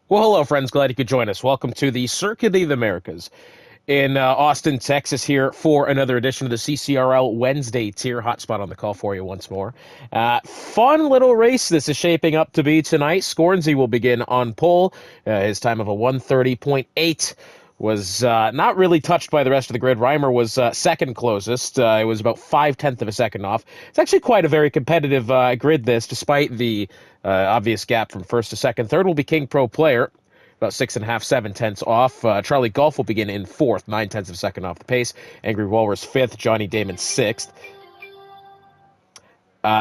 Well, hello, friends. Glad you could join us. Welcome to the Circuit of the Americas in Austin, Texas, here for another edition of the CCRL Wednesday tier. Hotspot on the call for you once more. Fun little race this is shaping up to be tonight. Scornsey will begin on pole. His time of a 1:30.8 was not really touched by the rest of the grid. Reimer was second closest. It was about 5/10 of a second off. It's actually quite a very competitive grid, this, despite the obvious gap from first to second. Third will be King Pro Player, about 6.5, 7/10 off. Charlie Golf will begin in fourth, 9/10 of a second off the pace. Angry Walrus fifth, Johnny Damon sixth.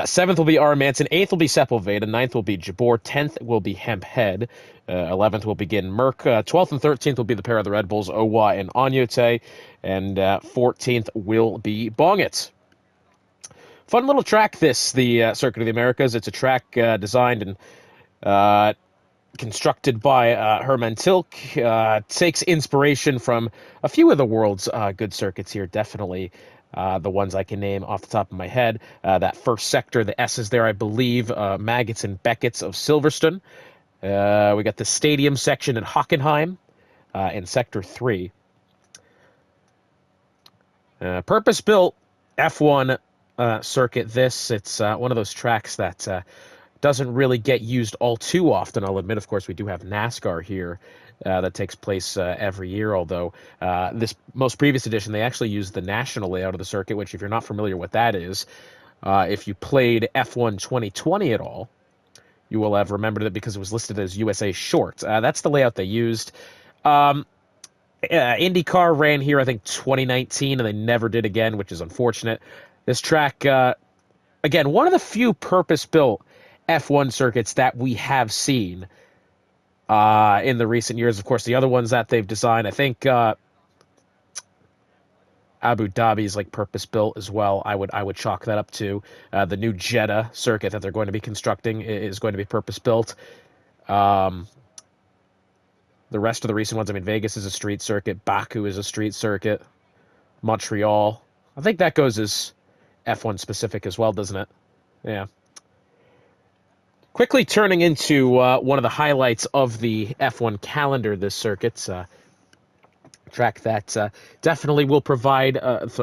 Seventh will be R. Manson. Eighth will be Sepulveda. Ninth will be Jabor. 10th will be Hemp Head. 11th will begin Merck. 12th and 13th will be the pair of the Red Bulls, Owa and Onyote. And 14th will be Bongit. Fun little track, this, the Circuit of the Americas. It's a track designed and constructed by Herman Tilke. Takes inspiration from a few of the world's good circuits here, definitely. The ones I can name off the top of my head. That first sector, the S's there, I believe, Maggots and Beckett's of Silverstone. We got the stadium section in Hockenheim in Sector 3. Purpose-built F1 circuit, this. It's one of those tracks that doesn't really get used all too often, I'll admit. Of course, we do have NASCAR here. That takes place every year, although this most previous edition, they actually used the national layout of the circuit, which, if you're not familiar with that is, if you played F1 2020 at all, you will have remembered it because it was listed as USA Short. That's the layout they used. IndyCar ran here, I think, 2019, and they never did again, which is unfortunate. This track, again, one of the few purpose-built F1 circuits that we have seen in the recent years. Of course, the other ones that they've designed, I think Abu Dhabi is like purpose-built as well. I would chalk that up to. The new Jeddah circuit that they're going to be constructing is going to be purpose-built. The rest of the recent ones, I mean, Vegas is a street circuit. Baku is a street circuit. Montreal. I think that goes as F1 specific as well, doesn't it? Yeah. Quickly turning into one of the highlights of the F1 calendar, this circuit. Track that definitely will provide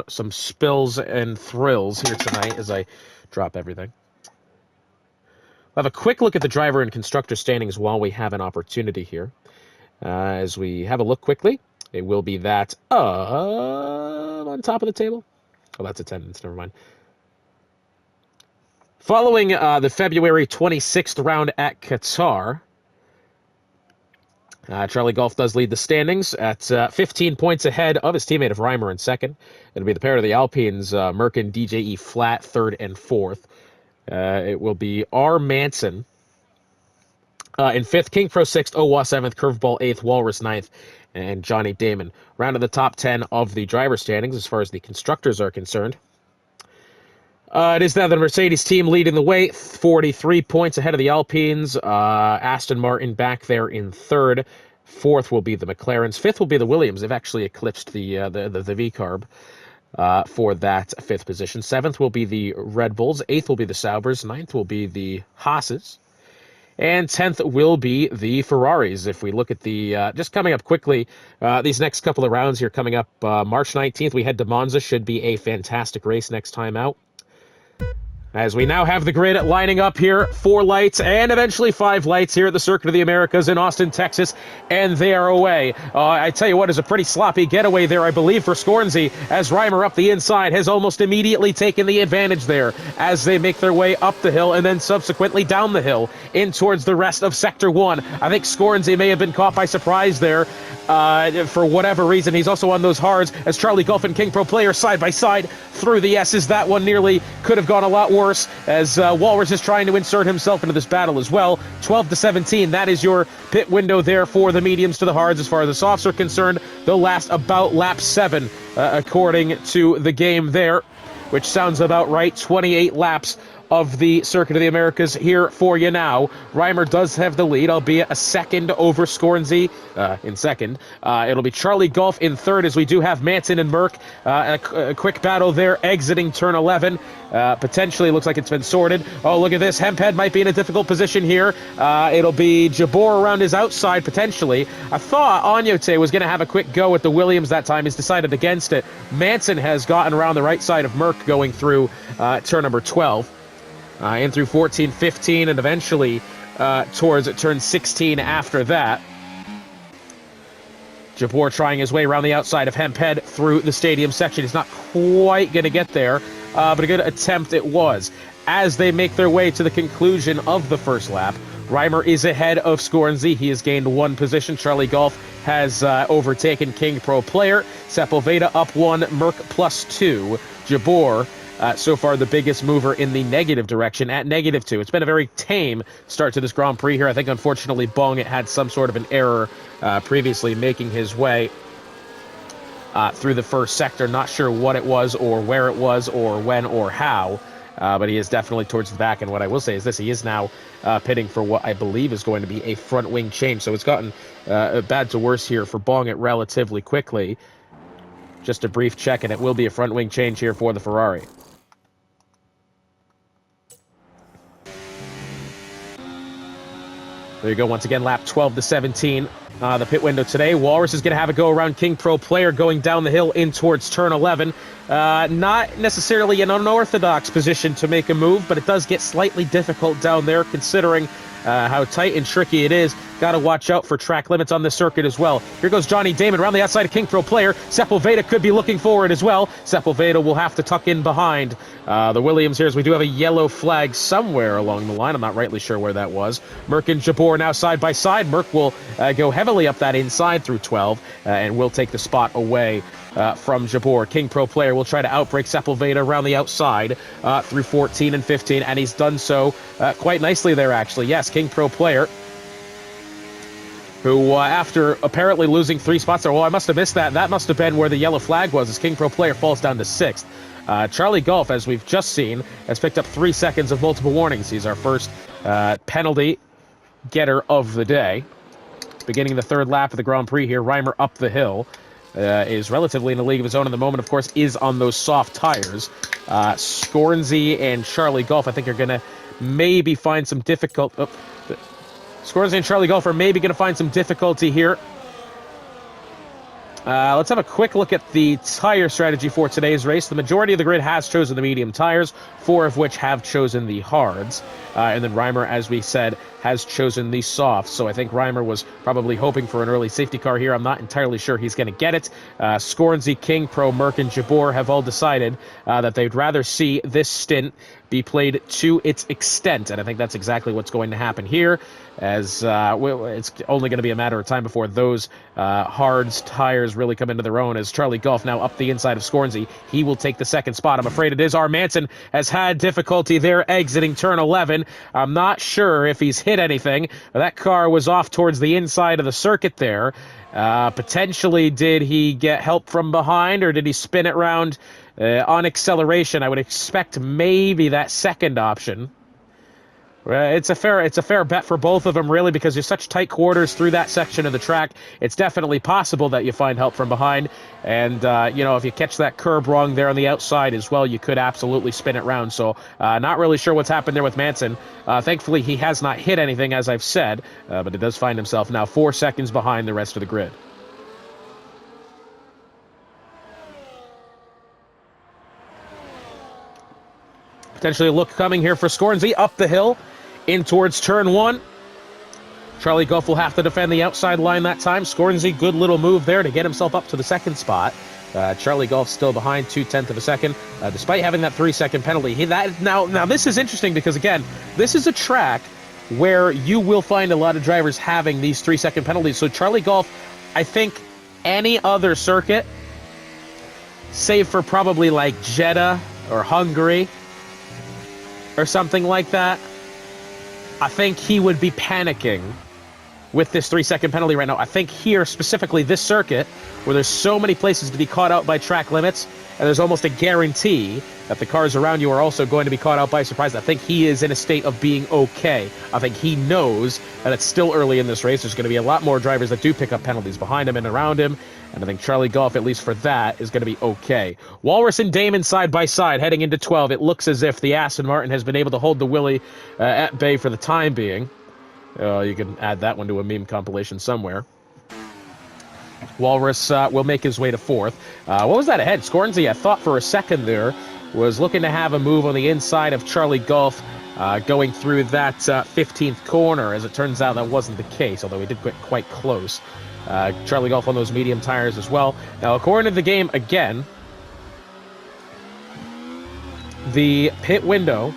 some spills and thrills here tonight as I drop everything. We'll have a quick look at the driver and constructor standings while we have an opportunity here. As we have a look quickly, it will be that on top of the table. Oh, that's attendance, never mind. Following the February 26th round at Qatar, Charlie Golf does lead the standings at 15 points ahead of his teammate of Reimer in second. It'll be the pair of the Alpines, Merck and DJE Flat, third and fourth. It will be R. Manson in fifth, King Pro sixth, Owa seventh, Curveball eighth, Walrus ninth, and Johnny Damon. Round of the top 10 of the driver standings as far as the constructors are concerned. It is now the Mercedes team leading the way, 43 points ahead of the Alpines. Aston Martin back there in third. Fourth will be the McLarens. Fifth will be the Williams. They've actually eclipsed the V-Carb for that fifth position. Seventh will be the Red Bulls. Eighth will be the Saubers. Ninth will be the Haas's. And 10th will be the Ferraris. If we look at the, just coming up quickly, these next couple of rounds here coming up, March 19th, we head to Monza. Should be a fantastic race next time out. As we now have the grid lining up here, 4 lights and eventually 5 lights here at the Circuit of the Americas in Austin, Texas, and they are away. I tell you what, is a pretty sloppy getaway there, I believe, for Scornsey, as Reimer up the inside has almost immediately taken the advantage there as they make their way up the hill and then subsequently down the hill in towards the rest of Sector 1. I think Scornsey may have been caught by surprise there for whatever reason. He's also on those hards as Charlie Golf and King Pro Player side by side through the S's. That one nearly could have gone a lot worse as Walrus is trying to insert himself into this battle as well. 12-17, that is your pit window there for the mediums to the hards. As far as the softs are concerned, they'll last about lap 7 according to the game there, which sounds about right. 28 laps of the Circuit of the Americas here for you now. Reimer does have the lead, albeit a second over Scornsey in second. It'll be Charlie Golf in third, as we do have Manson and Merck. A quick battle there exiting turn 11. Potentially looks like it's been sorted. Oh, look at this. Hemphead might be in a difficult position here. It'll be Jabor around his outside, potentially. I thought Onyote was going to have a quick go at the Williams that time. He's decided against it. Manson has gotten around the right side of Merck going through turn number 12. In through 14, 15, and eventually towards turn 16 after that. Jabor trying his way around the outside of Hemphead through the stadium section. He's not quite going to get there, but a good attempt it was. As they make their way to the conclusion of the first lap, Reimer is ahead of Scornsey. He has gained one position. Charlie Golf has overtaken King Pro Player. Sepulveda up one, Merck +2. Jabor so far the biggest mover in the negative direction at -2. It's been a very tame start to this Grand Prix here. I think, unfortunately, Bong had some sort of an error previously making his way through the first sector. Not sure what it was or where it was or when or how, but he is definitely towards the back. And what I will say is this: he is now pitting for what I believe is going to be a front wing change. So it's gotten bad to worse here for Bong it relatively quickly. Just a brief check, and it will be a front wing change here for the Ferrari. There you go, once again, lap 12 to 17. The pit window today. Walrus is going to have a go around King Pro Player going down the hill in towards turn 11. Not necessarily an unorthodox position to make a move, but it does get slightly difficult down there considering how tight and tricky it is. Got to watch out for track limits on this circuit as well. Here goes Johnny Damon around the outside of King Pro Player. Sepulveda could be looking forward as well. Sepulveda will have to tuck in behind the Williams here, as we do have a yellow flag somewhere along the line. I'm not rightly sure where that was. Merck and Jabor now side by side. Merck will go heavily up that inside through 12 and will take the spot away from Jabor. King Pro Player will try to outbreak Sepulveda around the outside through 14 and 15, and he's done so quite nicely there, actually. Yes, King Pro Player, who, after apparently losing 3 spots there, well, I must have missed that. That must have been where the yellow flag was, as King Pro Player falls down to 6th. Charlie Golf, as we've just seen, has picked up 3 seconds of multiple warnings. He's our first penalty getter of the day. Beginning the third lap of the Grand Prix here, Reimer up the hill. Is relatively in a league of his own at the moment, of course, is on those soft tires. Scornsey and Charlie Golf, I think, are going to maybe find some difficult... Scornsey and Charlie Golf are maybe going to find some difficulty here. Let's have a quick look at the tire strategy for today's race. The majority of the grid has chosen the medium tires, 4 of which have chosen the hards. And then Reimer, as we said, has chosen the softs. So I think Reimer was probably hoping for an early safety car here. I'm not entirely sure he's going to get it. Scornsey, King Pro, Merck, and Jabor have all decided that they'd rather see this stint be played to its extent. And I think that's exactly what's going to happen here, as it's only going to be a matter of time before those hards tires really come into their own, as Charlie Golf now up the inside of Scornsey. He will take the second spot. I'm afraid it is R. Manson has had difficulty there exiting turn 11. I'm not sure if he's hit anything. That car was off towards the inside of the circuit there. Potentially, did he get help from behind, or did he spin it round on acceleration? I would expect maybe that second option. It's a fair bet for both of them, really, because there's such tight quarters through that section of the track. It's definitely possible that you find help from behind. And, if you catch that curb wrong there on the outside as well, you could absolutely spin it round. So not really sure what's happened there with Manson. Thankfully, he has not hit anything, as I've said, but it does find himself now 4 seconds behind the rest of the grid. Potentially a look coming here for Scornsey up the hill in towards turn 1. Charlie Golf will have to defend the outside line that time. Scornsey, good little move there to get himself up to the second spot. Charlie Golf still behind 0.2 of a second, despite having that 3-second penalty. Now this is interesting because, again, this is a track where you will find a lot of drivers having these 3-second penalties. So Charlie Golf, I think any other circuit, save for probably like Jeddah or Hungary or something like that, I think he would be panicking with this 3-second penalty right now. I think here, specifically this circuit, where there's so many places to be caught out by track limits, there's almost a guarantee that the cars around you are also going to be caught out by surprise. I think he is in a state of being okay. I think he knows that it's still early in this race. There's going to be a lot more drivers that do pick up penalties behind him and around him, and I think Charlie Golf, at least for that, is going to be okay. Walrus and Damon side by side heading into 12. It looks as if the Aston Martin has been able to hold the Willie at bay for the time being. You can add that one to a meme compilation somewhere. Walrus will make his way to 4th. What was that ahead? Scornsey, I thought for a second there, was looking to have a move on the inside of Charlie Golf going through that 15th corner. As it turns out, that wasn't the case, although he did get quite close. Charlie Golf on those medium tires as well. Now, according to the game, again, the pit window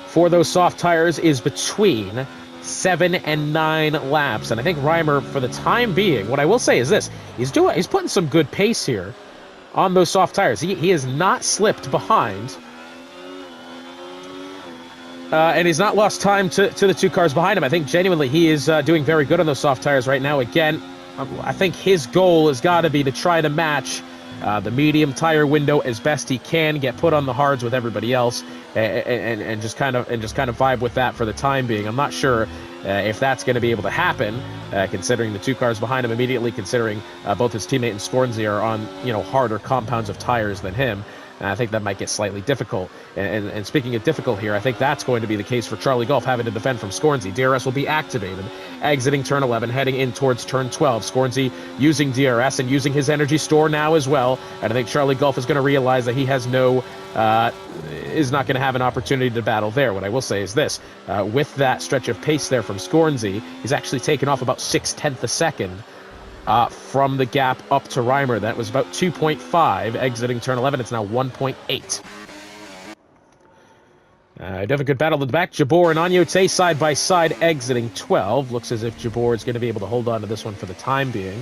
for those soft tires is between 7 and 9 laps, and I think Reimer, for the time being, what I will say is this: he's putting some good pace here on those soft tires. He has not slipped behind, and he's not lost time to the 2 cars behind him. I think genuinely he is doing very good on those soft tires right now. Again, I think his goal has got to be to try to match the medium tire window as best he can, get put on the hards with everybody else, and just kind of vibe with that for the time being. I'm not sure if that's going to be able to happen, considering the 2 cars behind him immediately, considering both his teammate and Scornsey are on harder compounds of tires than him. And I think that might get slightly difficult. And speaking of difficult here, I think that's going to be the case for Charlie Golf, having to defend from Scornsey. DRS will be activated, exiting turn 11, heading in towards turn 12. Scornsey using DRS and using his energy store now as well. And I think Charlie Golf is going to realize that he has is not going to have an opportunity to battle there. What I will say is this: with that stretch of pace there from Scornsey, he's actually taken off about 0.6 a second from the gap up to Reimer. That was about 2.5 exiting turn 11. It's now 1.8. Do have a good battle at the back. Jabor and Agnote side by side exiting 12. Looks as if Jabor is going to be able to hold on to this one for the time being.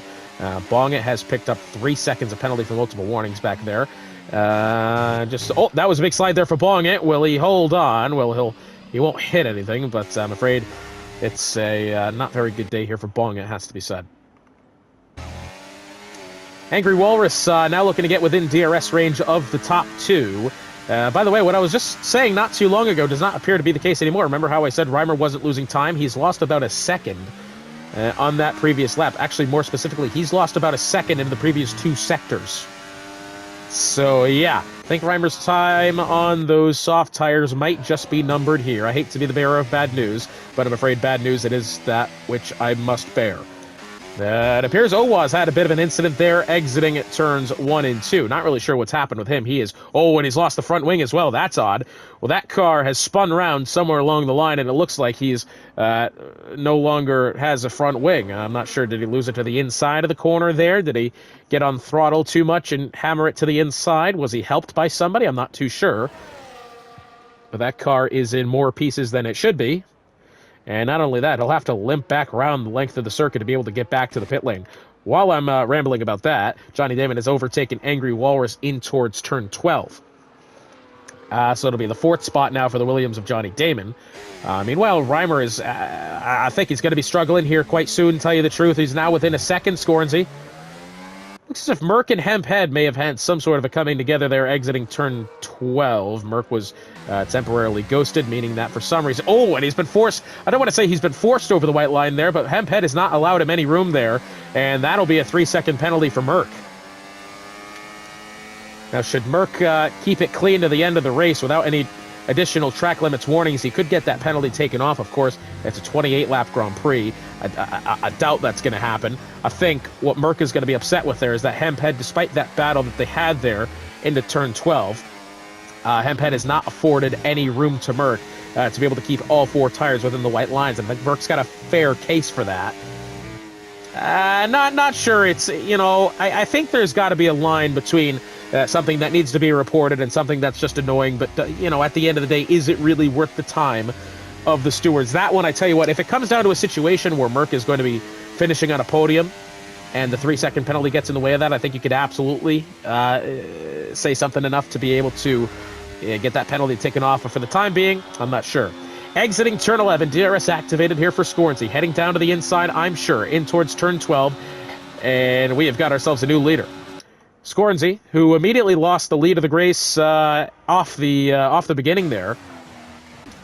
Bonget has picked up 3 seconds of penalty for multiple warnings back there. That was a big slide there for Bonget. Will he hold on? Well, he won't hit anything, but I'm afraid it's a not very good day here for Bonget, has to be said. Angry Walrus now looking to get within DRS range of the top 2. By the way, what I was just saying not too long ago does not appear to be the case anymore. Remember how I said Reimer wasn't losing time? He's lost about a second on that previous lap. Actually, more specifically, he's lost about a second in the previous 2 sectors. So, yeah, I think Reimer's time on those soft tires might just be numbered here. I hate to be the bearer of bad news, but I'm afraid bad news, it is that which I must bear. It appears Owaz had a bit of an incident there, exiting at turns 1 and 2. Not really sure what's happened with him. And he's lost the front wing as well. That's odd. Well, that car has spun around somewhere along the line, and it looks like he's no longer has a front wing. I'm not sure. Did he lose it to the inside of the corner there? Did he get on throttle too much and hammer it to the inside? Was he helped by somebody? I'm not too sure. But that car is in more pieces than it should be. And not only that, he'll have to limp back around the length of the circuit to be able to get back to the pit lane. While I'm rambling about that, Johnny Damon has overtaken Angry Walrus in towards turn 12. So it'll be the 4th spot now for the Williams of Johnny Damon. Meanwhile, Reimer is, I think he's going to be struggling here quite soon, to tell you the truth. He's now within a second, Scornsey. Looks as if Merck and Hemphead may have had some sort of a coming together there, exiting turn 12. Merck was temporarily ghosted, meaning that for some reason... Oh, and he's been forced... I don't want to say he's been forced over the white line there, but Hemphead has not allowed him any room there, and that'll be a 3-second penalty for Merck. Now, should Merck keep it clean to the end of the race without any additional track limits warnings, he could get that penalty taken off. Of course, it's a 28-lap Grand Prix. I doubt that's going to happen. I think what Merck is going to be upset with there is that Hemphead, despite that battle that they had there into turn 12, Hemphead has not afforded any room to Merck to be able to keep all 4 tires within the white lines. And I think Merck's got a fair case for that. Not sure. It's, I think there's got to be a line between something that needs to be reported and something that's just annoying. But, at the end of the day, is it really worth the time of the stewards? That one, I tell you what, if it comes down to a situation where Merck is going to be finishing on a podium and the 3-second penalty gets in the way of that, I think you could absolutely say something enough to be able to get that penalty taken off. But for the time being, I'm not sure. Exiting turn 11, DRS activated here for Scornsey. Heading down to the inside, I'm sure, in towards turn 12. And we have got ourselves a new leader. Scornsey, who immediately lost the lead of the race off the beginning there,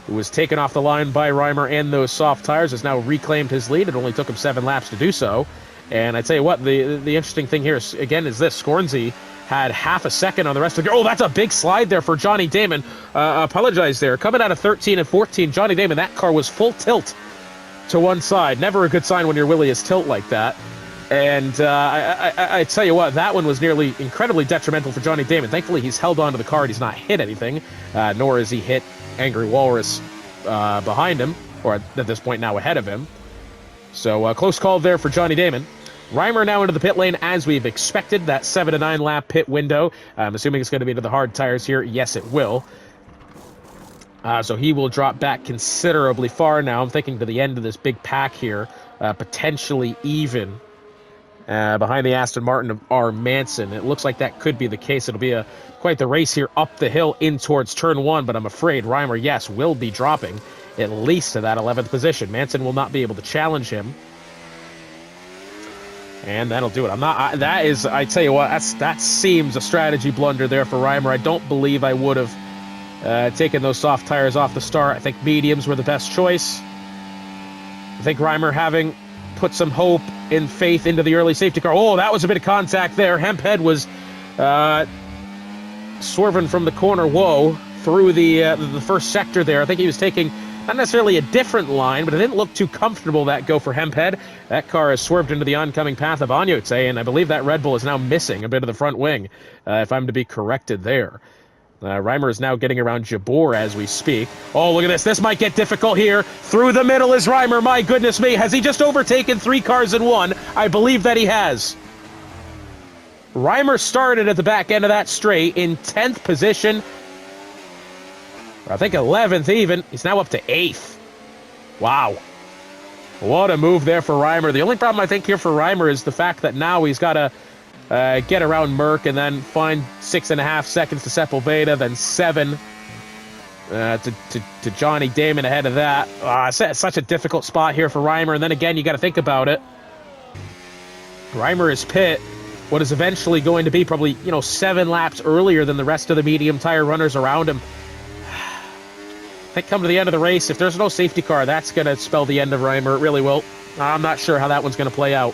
who was taken off the line by Reimer and those soft tires, has now reclaimed his lead. It only took him 7 laps to do so. And I tell you what, the interesting thing here is, again, is this. Scornsey had half a second on the rest of the... Oh, that's a big slide there for Johnny Damon. Apologize there. Coming out of 13 and 14, Johnny Damon, that car was full tilt to one side. Never a good sign when your wheelie is tilt like that. And I tell you what, that one was nearly incredibly detrimental for Johnny Damon. Thankfully, he's held on to the car and he's not hit anything, nor has he hit Angry Walrus behind him, or at this point now ahead of him. So close call there for Johnny Damon. Reimer now into the pit lane as we've expected. That 7 to 9 lap pit window. I'm assuming it's going to be to the hard tires here. Yes, it will. So he will drop back considerably far now. I'm thinking to the end of this big pack here, potentially even behind the Aston Martin of R. Manson. It looks like that could be the case. It'll be quite the race here up the hill in towards turn 1, but I'm afraid Reimer, yes, will be dropping at least to that 11th position. Manson will not be able to challenge him. And that'll do it. I tell you what, that seems a strategy blunder there for Reimer. I don't believe I would have taken those soft tires off the start. I think mediums were the best choice. I think Reimer, having put some hope and faith into the early safety car. Oh, that was a bit of contact there. Hemphead was swerving from the corner, through the first sector there. I think he was taking not necessarily a different line, but it didn't look too comfortable, that go for Hemphead. That car has swerved into the oncoming path of Agnote, and I believe that Red Bull is now missing a bit of the front wing, if I'm to be corrected there. Reimer is now getting around Jabor as we speak. Oh, look at this. This might get difficult here. Through the middle is Reimer. My goodness me. Has he just overtaken 3 cars in one? I believe that he has. Reimer started at the back end of that straight in 10th position. I think 11th even. He's now up to 8th. Wow. What a move there for Reimer. The only problem I think here for Reimer is the fact that now he's got to get around Merck and then find 6.5 seconds to Sepulveda, then 7 to Johnny Damon ahead of that. It's such a difficult spot here for Reimer. And then again, you got to think about it. Reimer is pit what is eventually going to be probably, 7 laps earlier than the rest of the medium tire runners around him. I think come to the end of the race, if there's no safety car, that's going to spell the end of Reimer. It really will. I'm not sure how that one's going to play out.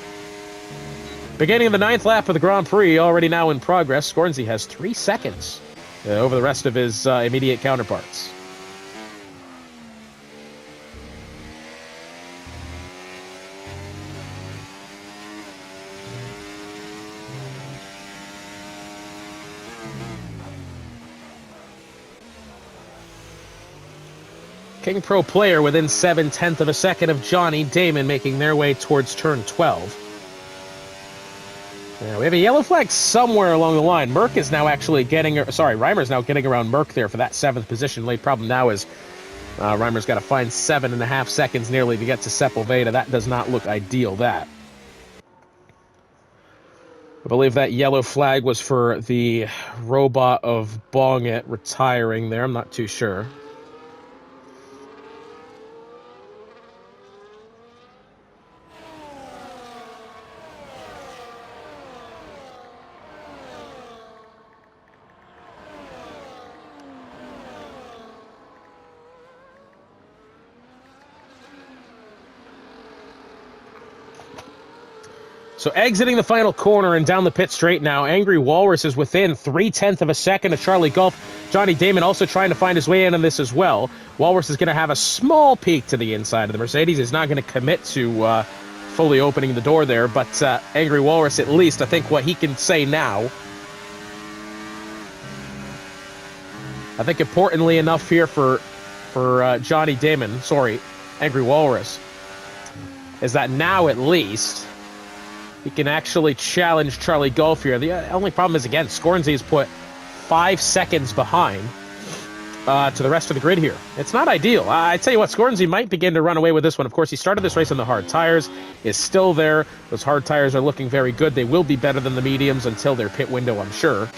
Beginning of the 9th lap of the Grand Prix, already now in progress. Scornsey has 3 seconds over the rest of his immediate counterparts. King Pro Player within 7/10 of a second of Johnny Damon, making their way towards turn 12. Now, we have a yellow flag somewhere along the line. Merck is now actually Reimer's now getting around Merck there for that 7th position. Late problem now is Reimer's got to find 7.5 seconds nearly to get to Sepulveda. That does not look ideal, that. I believe that yellow flag was for the robot of Bonget retiring there. I'm not too sure. So exiting the final corner and down the pit straight now, Angry Walrus is within 0.3 of a second of Charlie Gulf. Johnny Damon also trying to find his way in on this as well. Walrus is going to have a small peek to the inside of the Mercedes. He's not going to commit to fully opening the door there, but Angry Walrus, at least, I think what he can say now, I think importantly enough here for Johnny Damon, Angry Walrus, is that now at least he can actually challenge Charlie Gulf here. The only problem is, again, Scornsey is put 5 seconds behind to the rest of the grid here. It's not ideal. I tell you what, Scornsey might begin to run away with this one. Of course, he started this race on the hard tires, is still there. Those hard tires are looking very good. They will be better than the mediums until their pit window, I'm sure.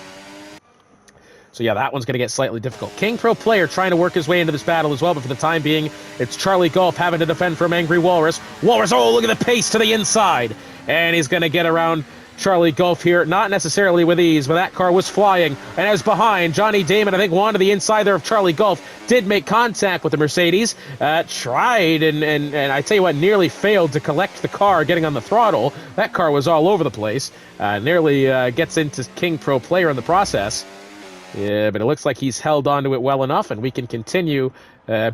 So yeah, that one's going to get slightly difficult. King Pro Player trying to work his way into this battle as well, but for the time being, it's Charlie Gulf having to defend from Angry Walrus. Walrus, oh, look at the pace to the inside. And he's going to get around Charlie Gulf here, not necessarily with ease, but that car was flying. And as behind, Johnny Damon, I think, wanted the inside there of Charlie Gulf, did make contact with the Mercedes, tried and I tell you what, nearly failed to collect the car getting on the throttle. That car was all over the place. Nearly gets into King Pro Player in the process. Yeah, but it looks like he's held onto it well enough, and we can continue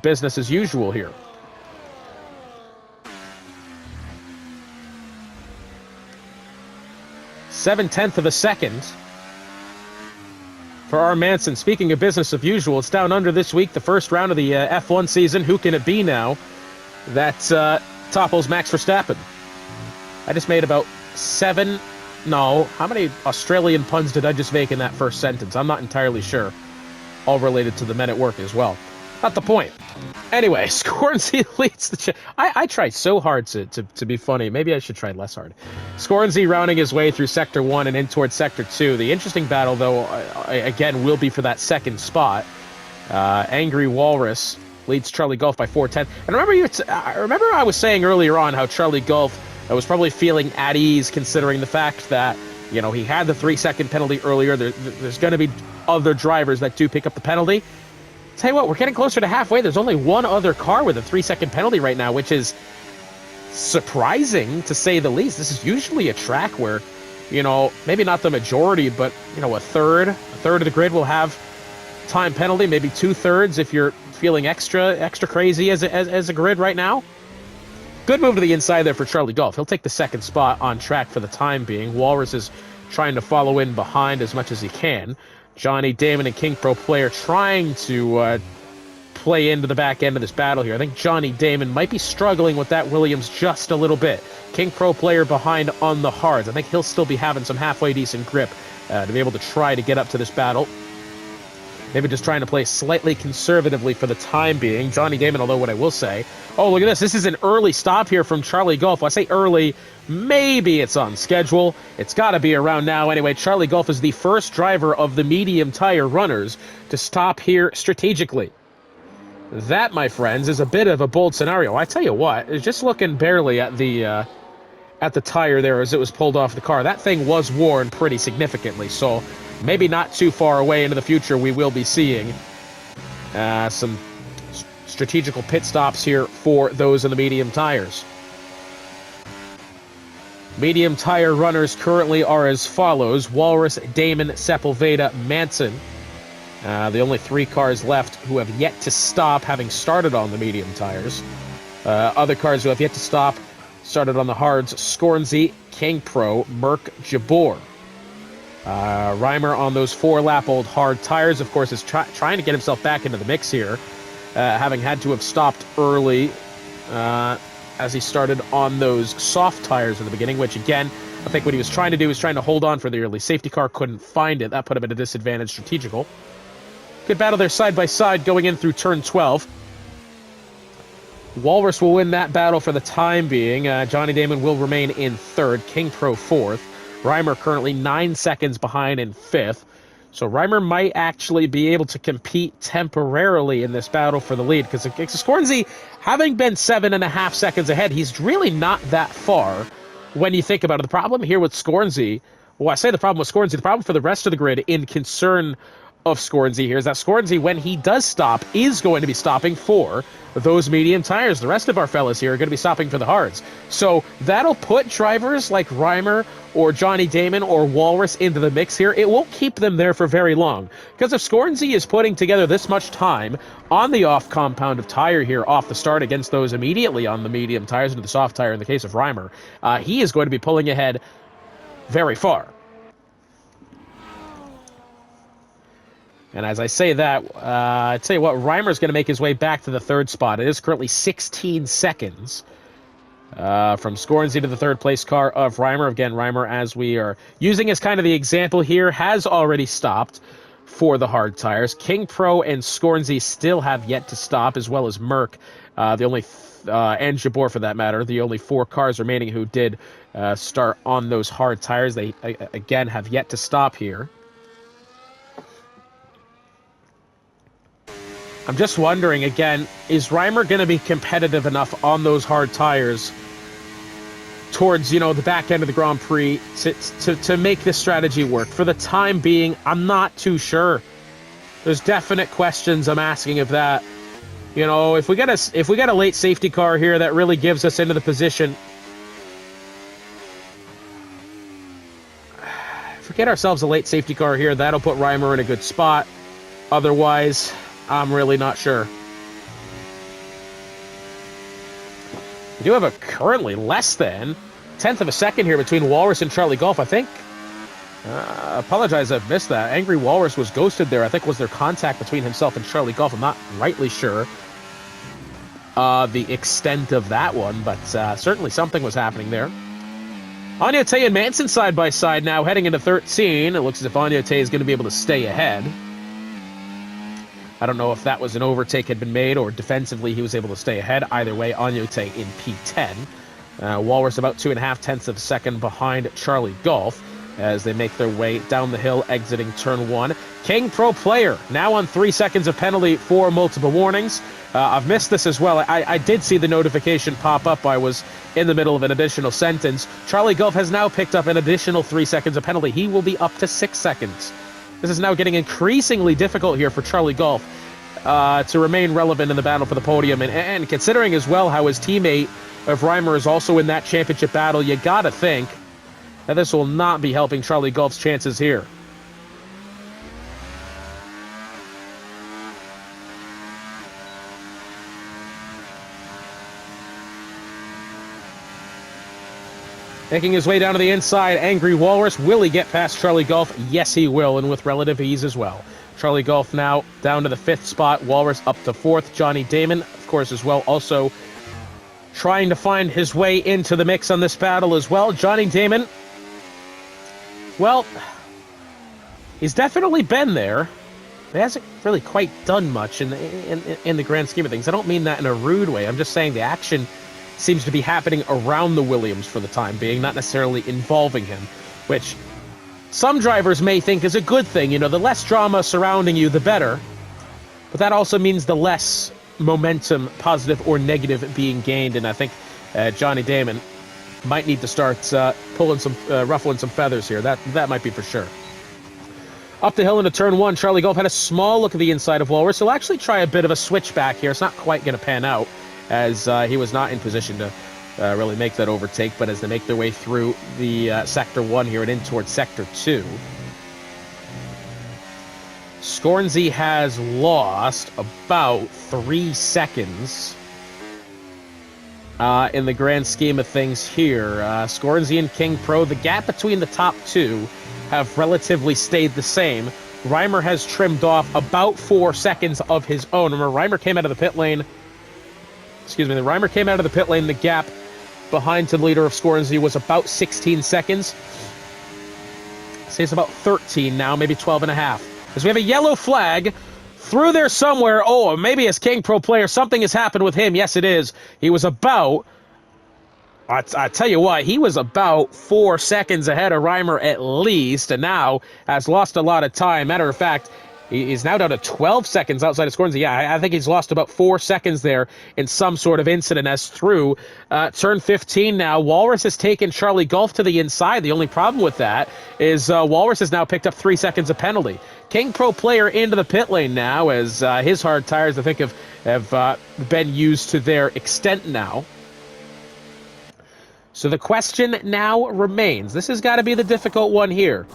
business as usual here. Seven-tenth of a second for R. Manson. Speaking of business as usual, it's down under this week, the first round of the F1 season. Who can it be now that topples Max Verstappen? I just made about how many Australian puns did I just make in that first sentence? I'm not entirely sure. All related to the men at work as well. Not the point. Anyway, Scornsey leads the... I tried so hard to be funny. Maybe I should try less hard. Scornsey rounding his way through Sector 1 and in towards Sector 2. The interesting battle, though, again, will be for that second spot. Angry Walrus leads Charlie Gulf by 4/10. And remember I was saying earlier on how Charlie Gulf was probably feeling at ease considering the fact that, you know, he had the 3-second penalty earlier. There's going to be other drivers that do pick up the penalty. Tell you what, we're getting closer to halfway. There's only one other car with a 3-second penalty right now, which is surprising to say the least. This is usually a track where, you know, maybe not the majority, but, you know, a third of the grid will have time penalty, maybe 2/3 if you're feeling extra crazy as a grid right now. Good move to the inside there for Charlie Gulf. He'll take the second spot on track for the time being. Walrus is trying to follow in behind as much as he can. Johnny Damon and King Pro Player trying to play into the back end of this battle here. I think Johnny Damon might be struggling with that Williams just a little bit. King Pro Player behind on the hards. I think he'll still be having some halfway decent grip to be able to try to get up to this battle. Maybe just trying to play slightly conservatively for the time being. Johnny Damon, although what I will say... Oh, look at this. This is an early stop here from Charlie Gulf. When I say early, maybe it's on schedule. It's got to be around now. Anyway, Charlie Gulf is the first driver of the medium tire runners to stop here strategically. That, my friends, is a bit of a bold scenario. I tell you what, just looking barely at the tire there as it was pulled off the car, that thing was worn pretty significantly. So maybe not too far away into the future, we will be seeing some strategical pit stops here for those in the medium tires. Medium tire runners currently are as follows: Walrus, Damon, Sepulveda, Manson. The only 3 cars left who have yet to stop, having started on the medium tires. Other cars who have yet to stop started on the hards: Scornsey, King Pro, Merck, Jabor. Reimer on those 4-lap-old hard tires, of course, is trying to get himself back into the mix here, having had to have stopped early as he started on those soft tires in the beginning, which, again, I think what he was trying to do was trying to hold on for the early safety car, couldn't find it. That put him at a disadvantage strategical. Good battle there side by side going in through turn 12. Walrus will win that battle for the time being. Johnny Damon will remain in 3rd, King Pro 4th. Reimer currently 9 seconds behind in 5th. So Reimer might actually be able to compete temporarily in this battle for the lead, because Scornsey, having been 7.5 seconds ahead, he's really not that far when you think about it. The problem here with Scornsey, well, I say the problem with Scornsey, the problem for the rest of the grid in concern of Scornsey here is that Scornsey, when he does stop, is going to be stopping for those medium tires. The rest of our fellas here are going to be stopping for the hards. So that'll put drivers like Reimer or Johnny Damon or Walrus into the mix here. It won't keep them there for very long, because if Scornsey is putting together this much time on the off compound of tire here off the start against those immediately on the medium tires into the soft tire in the case of Reimer, he is going to be pulling ahead very far. And as I say that, I tell you what, Reimer's going to make his way back to the 3rd spot. It is currently 16 seconds from Scornsey to the 3rd place car of Reimer. Again, Reimer, as we are using as kind of the example here, has already stopped for the hard tires. King Pro and Scornsey still have yet to stop, as well as Merck, and Jabor for that matter. The only 4 cars remaining who did start on those hard tires. They, again, have yet to stop here. I'm just wondering, again, is Reimer going to be competitive enough on those hard tires towards, the back end of the Grand Prix to make this strategy work. For the time being, I'm not too sure. There's definite questions I'm asking of that. If we get a late safety car here that really gives us into the position, if we get ourselves a late safety car here, that'll put Reimer in a good spot. Otherwise, I'm really not sure. We do have a currently less than 1/10 of a second here between Walrus and Charlie Golf, I think. Apologize, I've missed that. Angry Walrus was ghosted there. I think was there contact between himself and Charlie Golf. I'm not rightly sure the extent of that one, but certainly something was happening there. Agnotte and Manson side by side now, heading into 13. It looks as if Agnotte is going to be able to stay ahead. I don't know if that was an overtake had been made or defensively he was able to stay ahead. Either way, Agnotte in P10. Walrus about 2.5 of a second behind Charlie Golf as they make their way down the hill, exiting turn 1. King Pro Player now on 3 seconds of penalty for multiple warnings. I've missed this as well. I did see the notification pop up. I was in the middle of an additional sentence. Charlie Golf has now picked up an additional 3 seconds of penalty. He will be up to 6 seconds. This is now getting increasingly difficult here for Charlie Golf to remain relevant in the battle for the podium. And considering as well how his teammate of Reimer is also in that championship battle, you gotta think that this will not be helping Charlie Golf's chances here. Making his way down to the inside, Angry Walrus. Will he get past Charlie Golf? Yes, he will, and with relative ease as well. Charlie Golf now down to the 5th spot. Walrus up to 4th. Johnny Damon, of course, as well, also trying to find his way into the mix on this battle as well. Johnny Damon, well, he's definitely been there. He hasn't really quite done much in the grand scheme of things. I don't mean that in a rude way. I'm just saying the action seems to be happening around the Williams for the time being, not necessarily involving him, which some drivers may think is a good thing. The less drama surrounding you, the better. But that also means the less momentum, positive or negative, being gained. And I think Johnny Damon might need to start ruffling some feathers here. That might be for sure. Up the hill into turn 1, Charlie Golf had a small look at the inside of Walrus. He'll actually try a bit of a switchback here. It's not quite going to pan out, as he was not in position to really make that overtake. But as they make their way through the Sector 1 here and in towards Sector 2, Scornsey has lost about 3 seconds in the grand scheme of things here. Scornsey and King Pro, the gap between the top two have relatively stayed the same. Reimer has trimmed off about 4 seconds of his own. Remember, Reimer came out of the pit lane. Reimer came out of the pit lane. The gap behind to the leader of Scornsey was about 16 seconds. Say it's about 13 now, maybe 12 and a half. As we have a yellow flag through there somewhere. Oh, maybe as King Pro Player, something has happened with him. Yes, it is. He was about, I tell you what, he was about 4 seconds ahead of Reimer at least, and now has lost a lot of time. Matter of fact, he's now down to 12 seconds outside of Scornsey. Yeah, I think he's lost about 4 seconds there in some sort of incident as through turn 15 now. Walrus has taken Charlie Golf to the inside. The only problem with that is Walrus has now picked up 3 seconds of penalty. King Pro Player into the pit lane now as his hard tires, I think, have been used to their extent now. So the question now remains. This has got to be the difficult one here.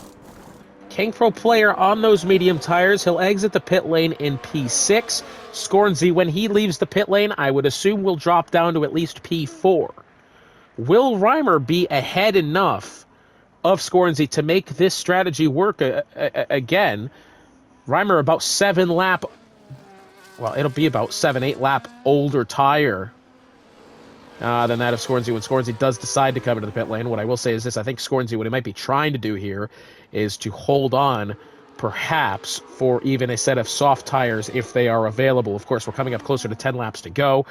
King Pro Player on those medium tires. He'll exit the pit lane in P6. Scornsey, when he leaves the pit lane, I would assume will drop down to at least P4. Will Reimer be ahead enough of Scornsey to make this strategy work again? Reimer about 7 lap, well, it'll be about 7-8 lap older tire than that of Scornsey when Scornsey does decide to come into the pit lane. What I will say is this: I think Scornsey, what he might be trying to do here is to hold on perhaps for even a set of soft tires if they are available. Of course, we're coming up closer to 10 laps to go.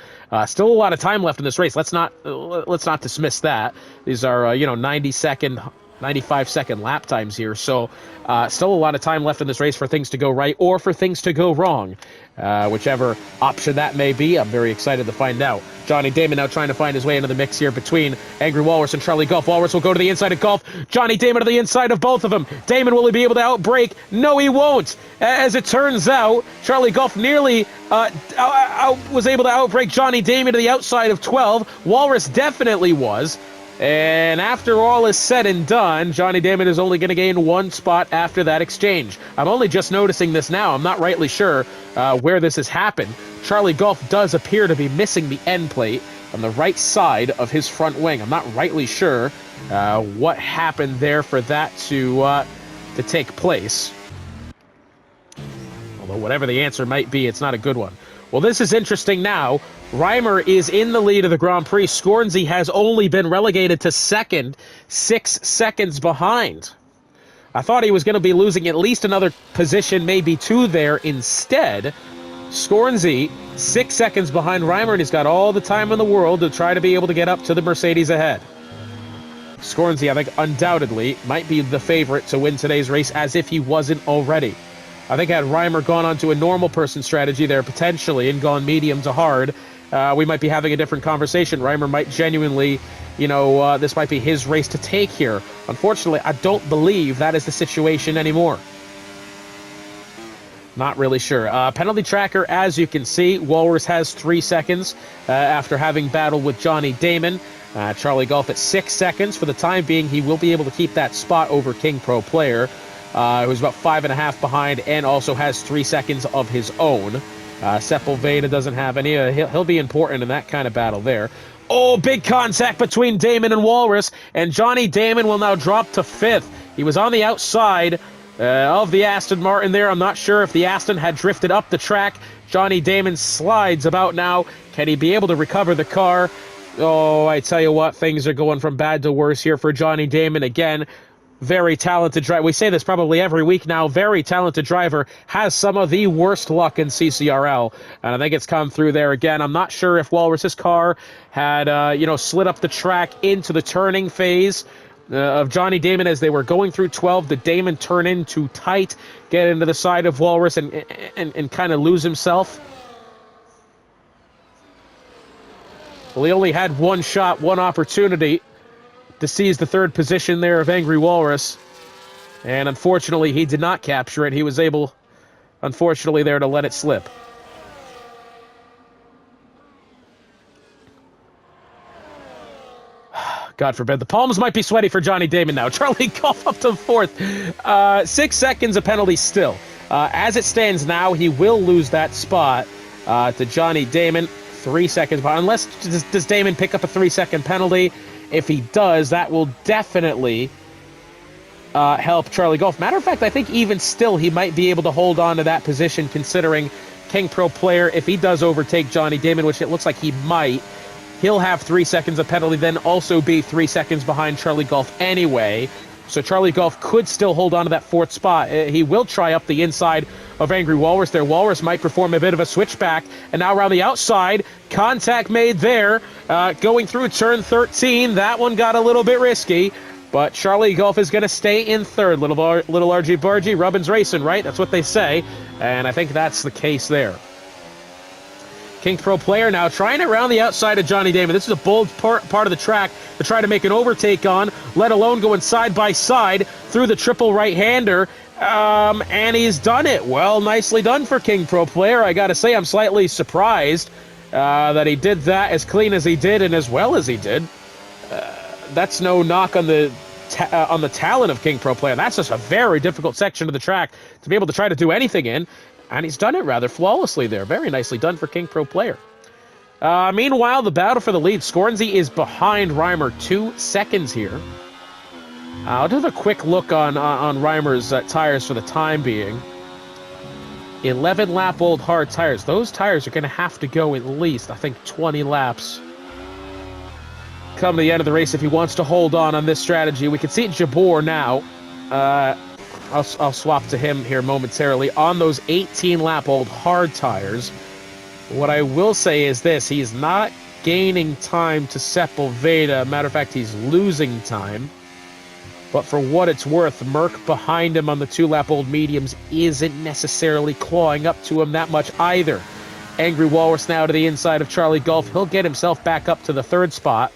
Still a lot of time left in this race. Let's not dismiss that. These are 90-second 95-second lap times here, so still a lot of time left in this race for things to go right or for things to go wrong. Whichever option that may be, I'm very excited to find out. Johnny Damon now trying to find his way into the mix here between Angry Walrus and Charlie Golf. Walrus will go to the inside of Golf. Johnny Damon to the inside of both of them. Damon, will he be able to outbrake? No, he won't. As it turns out, Charlie Golf nearly was able to outbrake Johnny Damon to the outside of 12. Walrus definitely was. And after all is said and done, Johnny Damon is only going to gain one spot after that exchange. I'm only just noticing this now. I'm not rightly sure where this has happened. Charlie Golf does appear to be missing the end plate on the right side of his front wing. I'm not rightly sure what happened there for that to take place. Although whatever the answer might be, it's not a good one. Well, this is interesting now. Reimer is in the lead of the Grand Prix. Scornsey has only been relegated to second, 6 seconds behind. I thought he was going to be losing at least another position, maybe 2 there. Instead, Scornsey, 6 seconds behind Reimer, and he's got all the time in the world to try to be able to get up to the Mercedes ahead. Scornsey, I think, undoubtedly might be the favorite to win today's race, as if he wasn't already. I think had Reimer gone on to a normal person strategy there potentially and gone medium to hard, we might be having a different conversation. Reimer might genuinely, this might be his race to take here. Unfortunately, I don't believe that is the situation anymore. Not really sure. Penalty tracker, as you can see, Walrus has 3 seconds after having battled with Johnny Damon. Charlie Golf at 6 seconds. For the time being, he will be able to keep that spot over King Pro Player, who's about 5.5 behind and also has 3 seconds of his own. Sepulveda doesn't have any. He'll be important in that kind of battle there. Oh, big contact between Damon and Walrus, and Johnny Damon will now drop to 5th. He was on the outside of the Aston Martin there. I'm not sure if the Aston had drifted up the track. Johnny Damon slides about now. Can he be able to recover the car? Oh, I tell you what, things are going from bad to worse here for Johnny Damon again. Very talented driver. We say this probably every week now. Very talented driver. Has some of the worst luck in CCRL. And I think it's come through there again. I'm not sure if Walrus's car had, slid up the track into the turning phase of Johnny Damon as they were going through 12. Did Damon turn in too tight, get into the side of Walrus and kind of lose himself? Well, he only had one shot, one opportunity to seize the 3rd position there of Angry Walrus. And unfortunately, he did not capture it. He was able, unfortunately, there to let it slip. God forbid. The palms might be sweaty for Johnny Damon now. Charlie Golf up to 4th. 6 seconds of penalty still. As it stands now, he will lose that spot to Johnny Damon. 3 seconds behind. Unless, does Damon pick up a 3-second penalty? If he does, that will definitely help Charlie Golf. Matter of fact, I think even still he might be able to hold on to that position, considering King Pro Player, if he does overtake Johnny Damon, which it looks like he might, he'll have 3 seconds of penalty, then also be 3 seconds behind Charlie Golf anyway. So Charlie Golf could still hold on to that 4th spot. He will try up the inside of Angry Walrus there. Walrus might perform a bit of a switchback. And now around the outside, contact made there. Going through turn 13, that one got a little bit risky. But Charlie Golf is going to stay in 3rd. Little RG Bargy, Rubbin's racing, right? That's what they say. And I think that's the case there. King Pro Player now trying it around the outside of Johnny Damon. This is a bold part of the track to try to make an overtake on, let alone going side by side through the triple right-hander. And he's done it. Well, nicely done for King Pro Player. I got to say, I'm slightly surprised that he did that as clean as he did and as well as he did. That's no knock on the talent of King Pro Player. That's just a very difficult section of the track to be able to try to do anything in. And he's done it rather flawlessly there. Very nicely done for King Pro Player. Meanwhile, the battle for the lead. Scornsey is behind Reimer 2 seconds here. I'll do a quick look on Reimer's tires for the time being. 11-lap-old hard tires. Those tires are going to have to go at least, I think, 20 laps. Come to the end of the race if he wants to hold on this strategy. We can see Jabor now. I'll swap to him here momentarily. On those 18-lap-old hard tires, what I will say is this. He's not gaining time to Sepulveda. Matter of fact, he's losing time. But for what it's worth, Merc behind him on the 2-lap-old mediums isn't necessarily clawing up to him that much either. Angry Walrus now to the inside of Charlie Golf. He'll get himself back up to the 3rd spot.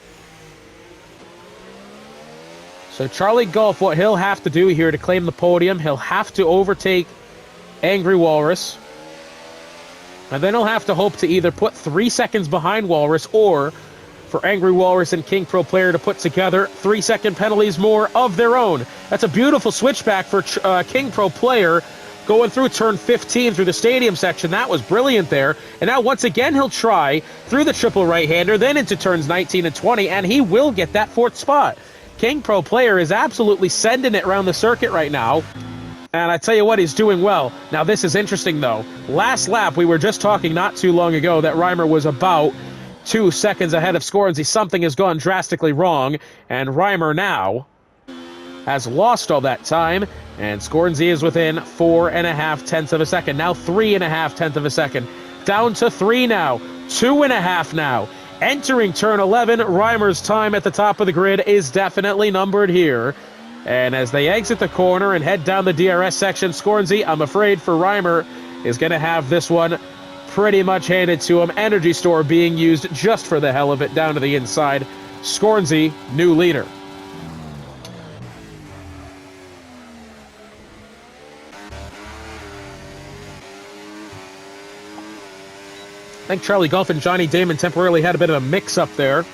So Charlie Golf, what he'll have to do here to claim the podium, he'll have to overtake Angry Walrus. And then he'll have to hope to either put 3 seconds behind Walrus or for Angry Walrus and King Pro Player to put together 3-second penalties more of their own. That's a beautiful switchback for King Pro Player going through turn 15 through the stadium section. That was brilliant there. And now once again he'll try through the triple right-hander, then into turns 19 and 20, and he will get that 4th spot. King Pro Player is absolutely sending it around the circuit right now. And I tell you what, he's doing well. Now this is interesting though. Last lap, we were just talking not too long ago that Reimer was about 2 seconds ahead of Scornsy. Something has gone drastically wrong, and Reimer now has lost all that time, and Scornsy is within 4.5 tenths of a second. Now 3.5 tenths of a second. Down to 3 now. 2.5 now. Entering turn 11, Reimer's time at the top of the grid is definitely numbered here. And as they exit the corner and head down the DRS section, Scornsy, I'm afraid for Reimer, is going to have this one pretty much handed to him. Energy store being used just for the hell of it down to the inside. Scornsy, new leader. I think Charlie Golf and Johnny Damon temporarily had a bit of a mix-up there.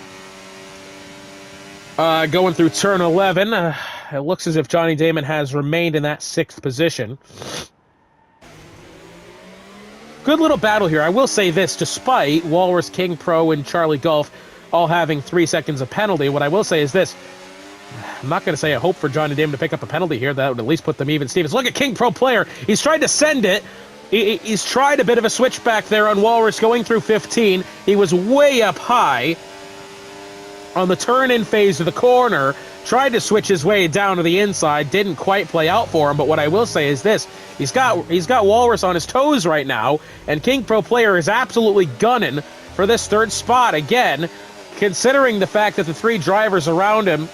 Going through turn 11, it looks as if Johnny Damon has remained in that 6th position. Good little battle here. I will say this, despite Walrus, King Pro, and Charlie Golf all having 3 seconds of penalty, what I will say is this. I'm not going to say I hope for Johnny Damon to pick up a penalty here. That would at least put them even. Stevens, look at King Pro Player. He's tried to send it. He's tried a bit of a switchback there on Walrus going through 15. He was way up high on the turn-in phase of the corner. Tried to switch his way down to the inside. Didn't quite play out for him. But what I will say is this. He's got Walrus on his toes right now. And King Pro Player is absolutely gunning for this 3rd spot. Again, considering the fact that the 3 drivers around him,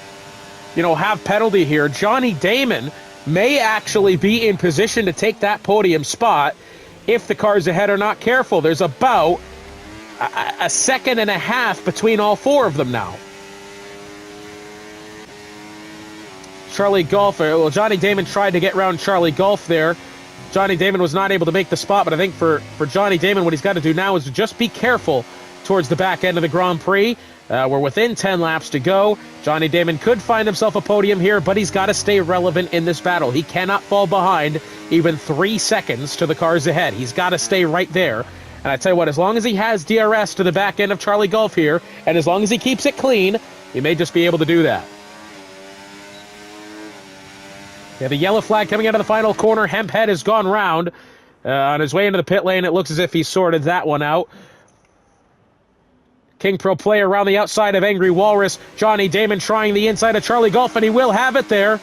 have penalty here, Johnny Damon may actually be in position to take that podium spot if the cars ahead are not careful. There's about a second and a half between all 4 of them now. Charlie Golf, well, Johnny Damon tried to get around Charlie Golf there. Johnny Damon was not able to make the spot, but I think for Johnny Damon, what he's got to do now is to just be careful towards the back end of the Grand Prix. We're within 10 laps to go. Johnny Damon could find himself a podium here, but he's got to stay relevant in this battle. He cannot fall behind even 3 seconds to the cars ahead. He's got to stay right there. And I tell you what, as long as he has DRS to the back end of Charlie Golf here, and as long as he keeps it clean, he may just be able to do that. Yeah, the yellow flag coming out of the final corner. Hemphead has gone round. On his way into the pit lane, it looks as if he sorted that one out. King Pro Player around the outside of Angry Walrus. Johnny Damon trying the inside of Charlie Golf, and he will have it there.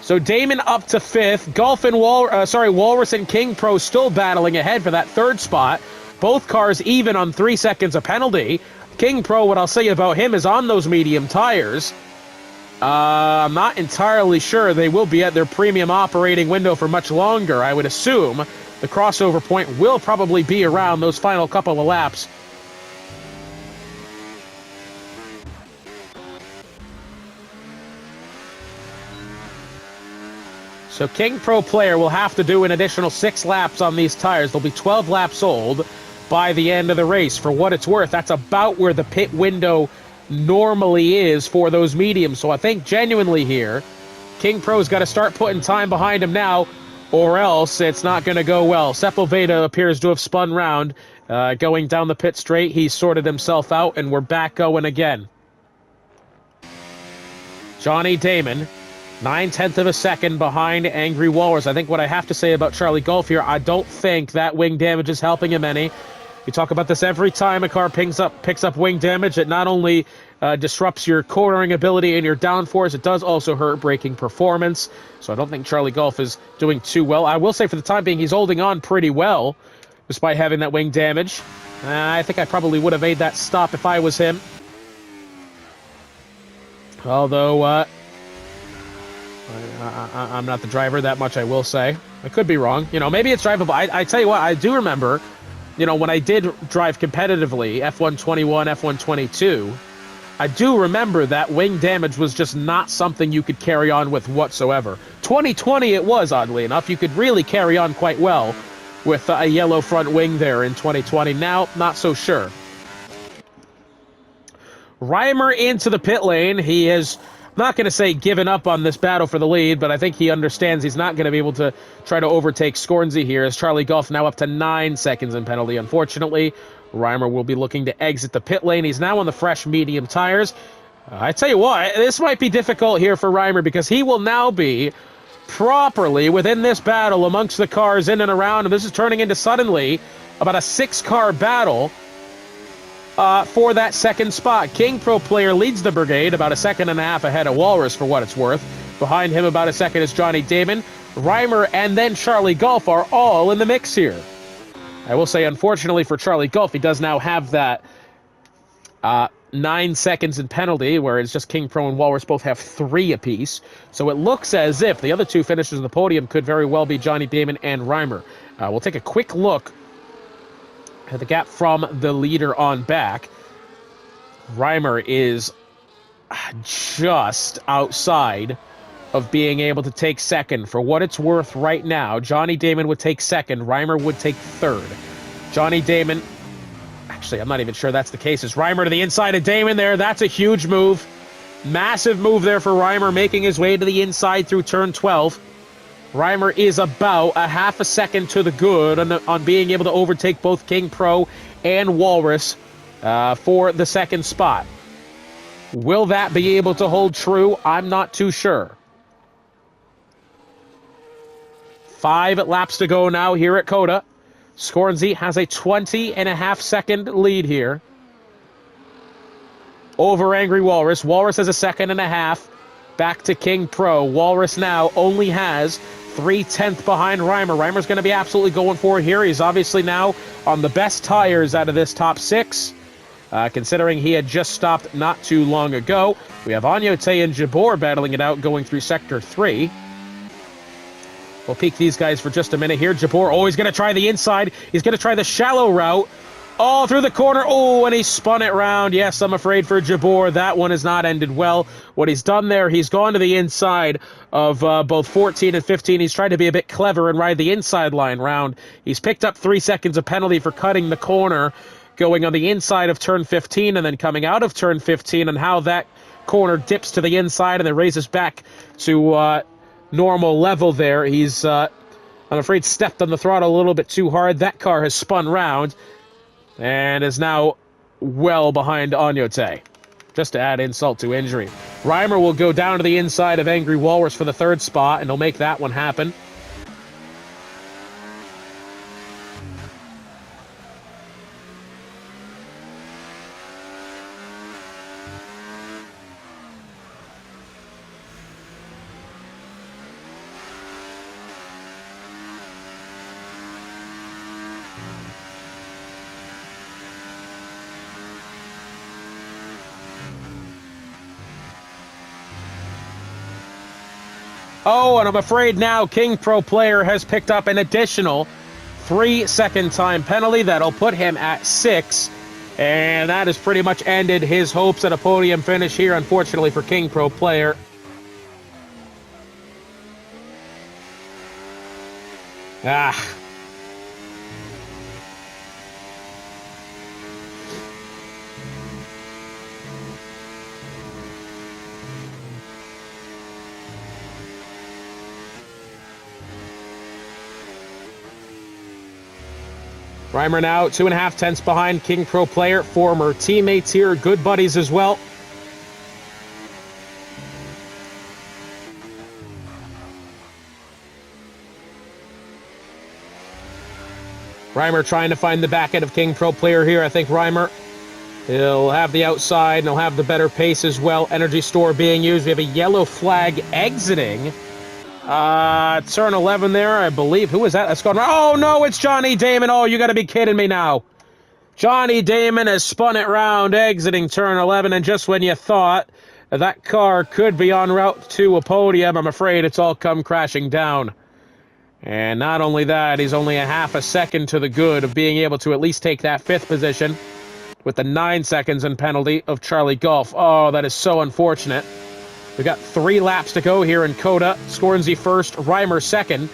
So Damon up to 5th. Golf and Walrus and King Pro still battling ahead for that 3rd spot. Both cars even on 3 seconds of penalty. King Pro, what I'll say about him is on those medium tires. I'm not entirely sure they will be at their premium operating window for much longer. I would assume the crossover point will probably be around those final couple of laps. So King Pro Player will have to do an additional 6 laps on these tires. They'll be 12 laps old by the end of the race. For what it's worth, that's about where the pit window normally is for those mediums. So I think genuinely here, King Pro's got to start putting time behind him now, or else it's not going to go well. Sepulveda appears to have spun round. Going down the pit straight, he's sorted himself out, and we're back going again. Johnny Damon, 9/10 of a second behind Angry Walrus. I think what I have to say about Charlie Golf here, I don't think that wing damage is helping him any. We talk about this every time a car picks up wing damage. It not only disrupts your cornering ability and your downforce, it does also hurt braking performance. So I don't think Charlie Golf is doing too well. I will say for the time being, he's holding on pretty well, despite having that wing damage. I think I probably would have made that stop if I was him. Although, I'm not the driver, that much I will say. I could be wrong. You know, maybe it's drivable. I tell you what, I do remember, you know, when I did drive competitively, F121, F122, I do remember that wing damage was just not something you could carry on with whatsoever. 2020 it was, oddly enough. You could really carry on quite well with a yellow front wing there in 2020. Now, not so sure. Reimer into the pit lane. He has, I'm not going to say given up on this battle for the lead, but I think he understands he's not going to be able to try to overtake Scornsy here, as Charlie Golf now up to 9 seconds in penalty, unfortunately. Reimer will be looking to exit the pit lane. He's now on the fresh medium tires. I tell you what, this might be difficult here for Reimer because he will now be properly within this battle amongst the cars in and around, and this is turning into suddenly about a 6-car battle for that second spot. King Pro Player leads the brigade about a second and a half ahead of Walrus for what it's worth. Behind him about a second is Johnny Damon. Reimer and then Charlie Golf are all in the mix here. I will say, unfortunately for Charlie Golf, he does now have that 9 seconds in penalty, whereas just King Pro and Walrus both have 3 apiece. So it looks as if the other 2 finishers on the podium could very well be Johnny Damon and Reimer. We'll take a quick look at the gap from the leader on back. Reimer is just outside of being able to take second. For what it's worth right now, Johnny Damon would take second, Reimer would take third. Johnny Damon, actually, I'm not even sure that's the case. It's Reimer to the inside of Damon there. That's a huge move. Massive move there for Reimer, making his way to the inside through turn 12. Reimer is about a half a second to the good on being able to overtake both King Pro and Walrus for the second spot. Will that be able to hold true? I'm not too sure. 5 laps to go now here at COTA. Scornsy has a 20.5-second lead here over Angry Walrus. Walrus has a second and a half back to King Pro. Walrus now only has 3/10 behind Reimer. Reimer's going to be absolutely going for it here. He's obviously now on the best tires out of this top 6, considering he had just stopped not too long ago. We have Agnote and Jabor battling it out going through Sector 3. We'll peek these guys for just a minute here. Jabor always going to try the inside. He's going to try the shallow route. All through the corner. Oh, and he spun it round. Yes, I'm afraid for Jabor, that one has not ended well. What he's done there, he's gone to the inside of both 14 and 15. He's tried to be a bit clever and ride the inside line round. He's picked up 3 seconds of penalty for cutting the corner, going on the inside of turn 15 and then coming out of turn 15, and how that corner dips to the inside and then raises back to normal level there. He's, I'm afraid, stepped on the throttle a little bit too hard. That car has spun round and is now well behind Agnote, just to add insult to injury. Reimer will go down to the inside of Angry Walrus for the 3rd spot, and he'll make that one happen. Oh, and I'm afraid now King Pro Player has picked up an additional 3-second time penalty. That'll put him at 6. And that has pretty much ended his hopes at a podium finish here, unfortunately, for King Pro Player. Reimer now 2.5 tenths behind King Pro Player. Former teammates here, good buddies as well. Reimer trying to find the back end of King Pro Player here. I think Reimer, he'll have the outside and he'll have the better pace as well. Energy store being used. We have a yellow flag exiting turn 11 there, I believe. Who is that? That's gone. Oh, no, it's Johnny Damon. Oh, you got to be kidding me now. Johnny Damon has spun it round, exiting turn 11, and just when you thought That car could be en route to a podium. I'm afraid it's all come crashing down. And not only that, he's only a half a second to the good of being able to at least take that 5th position with the 9 seconds in penalty of Charlie Golf. Oh, that is so unfortunate. We've got 3 laps to go here in COTA. Scornsy first, Reimer second.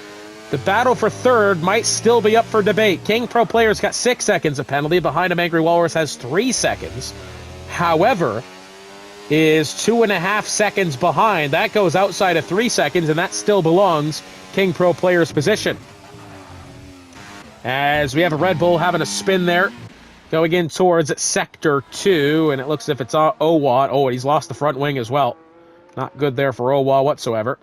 The battle for third might still be up for debate. King Pro Player's got 6 seconds of penalty. Behind him, Angry Walrus has 3 seconds. However, is 2.5 seconds behind. That goes outside of 3 seconds, and that still belongs King Pro Player's position. As we have a Red Bull having a spin there, going in towards Sector 2, and it looks as if it's Owa. Oh, and he's lost the front wing as well. Not good there for Owa whatsoever.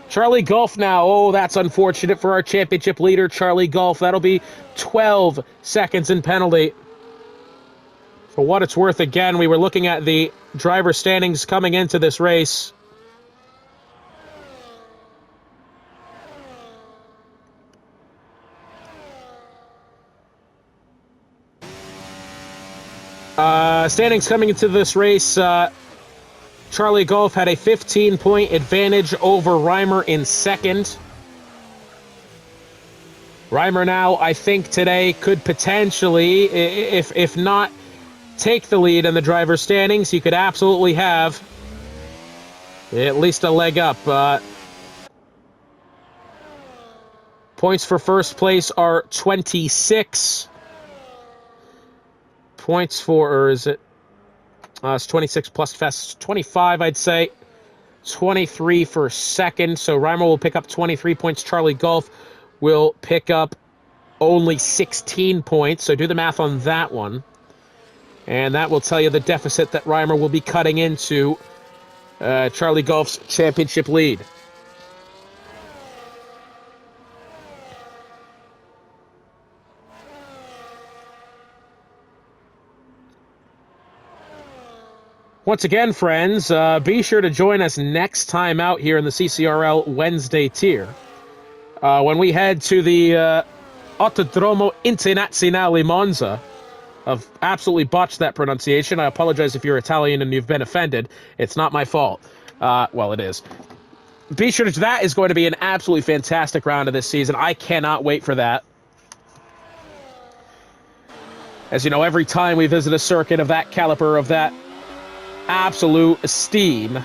Charlie Golf now. Oh, that's unfortunate for our championship leader, Charlie Golf. That'll be 12 seconds in penalty. For what it's worth, again, we were looking at the driver standings coming into this race. Standings coming into this race, Charlie Golf had a 15-point advantage over Reimer in second. Reimer now, I think today, could potentially, if not take the lead in the driver's standings, he could absolutely have at least a leg up. Points for first place are 26. Points for, or is it? It's 26 plus Fest, 25, I'd say. 23 for second. So Reimer will pick up 23 points. Charlie Golf will pick up only 16 points. So do the math on that one. And that will tell you the deficit that Reimer will be cutting into Charlie Golf's championship lead. Once again, friends, be sure to join us next time out here in the CCRL Wednesday tier. When we head to the Autodromo Internazionale Monza. I've absolutely botched that pronunciation. I apologize if you're Italian and you've been offended. It's not my fault. Well, it is. Be sure to, that is going to be an absolutely fantastic round of this season. I cannot wait for that. As you know, every time we visit a circuit of that caliber, of that absolute esteem,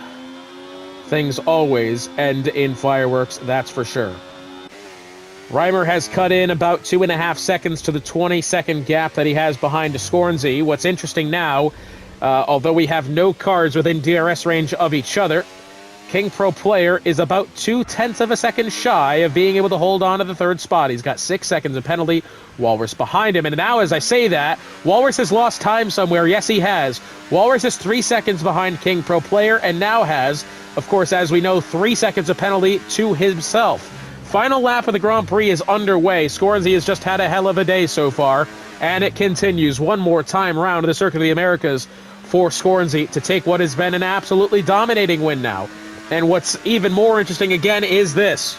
things always end in fireworks, that's for sure. Reimer has cut in about 2.5 seconds to the 20-second gap that he has behind Scornsy. What's interesting now, although we have no cars within DRS range of each other, King Pro Player is about 0.2 of a second shy of being able to hold on to the third spot. He's got 6 seconds of penalty. Walrus behind him. And now, as I say that, Walrus has lost time somewhere. Yes, he has. Walrus is 3 seconds behind King Pro Player and now has, of course, as we know, 3 seconds of penalty to himself. Final lap of the Grand Prix is underway. Scornsy has just had a hell of a day so far, and it continues one more time round the Circuit of the Americas for Scornsy to take what has been an absolutely dominating win now. And what's even more interesting again is this.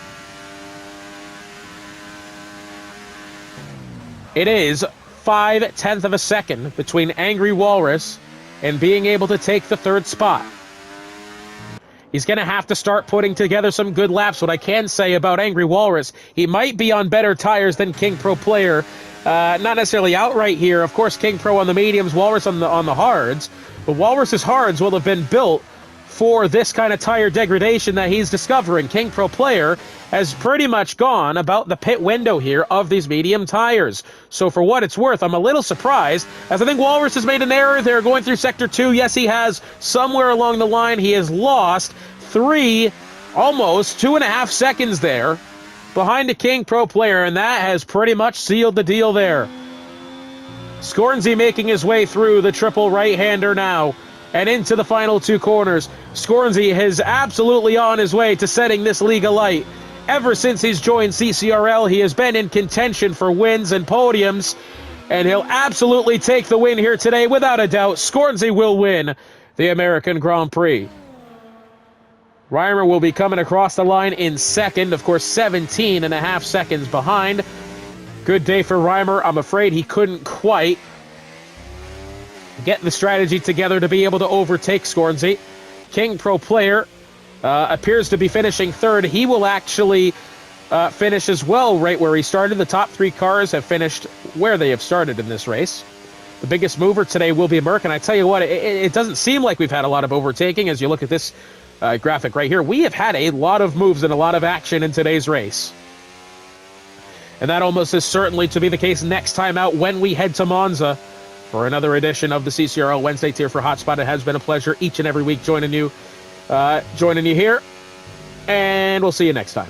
It is 0.5 of a second between Angry Walrus and being able to take the third spot. He's going to have to start putting together some good laps. What I can say about Angry Walrus, he might be on better tires than King Pro Player. Not necessarily outright here. Of course, King Pro on the mediums, Walrus on the hards. But Walrus's hards will have been built for this kind of tire degradation that he's discovering. King Pro Player has pretty much gone about the pit window here of these medium tires. So for what it's worth, I'm a little surprised, as I think Walrus has made an error there going through Sector 2. Yes, he has. Somewhere along the line, he has lost almost 2.5 seconds there behind the King Pro Player, and that has pretty much sealed the deal there. Scornsy making his way through the triple right-hander now and into the final two corners. Scornsy is absolutely on his way to setting this league alight. Ever since he's joined CCRL, he has been in contention for wins and podiums, and he'll absolutely take the win here today without a doubt. Scornsy will win the American Grand Prix. Reimer will be coming across the line in second, of course 17.5 seconds behind. Good day for Reimer. I'm afraid he couldn't quite get the strategy together to be able to overtake Scornsey. King Pro Player appears to be finishing third. He will actually finish as well right where he started. The top 3 cars have finished where they have started in this race. The biggest mover today will be Merck, and I tell you what, it doesn't seem like we've had a lot of overtaking as you look at this graphic right here. We have had a lot of moves and a lot of action in today's race. And that almost is certainly to be the case next time out when we head to Monza for another edition of the CCRL Wednesday Tier for Hotspot. It has been a pleasure each and every week joining you here. And we'll see you next time.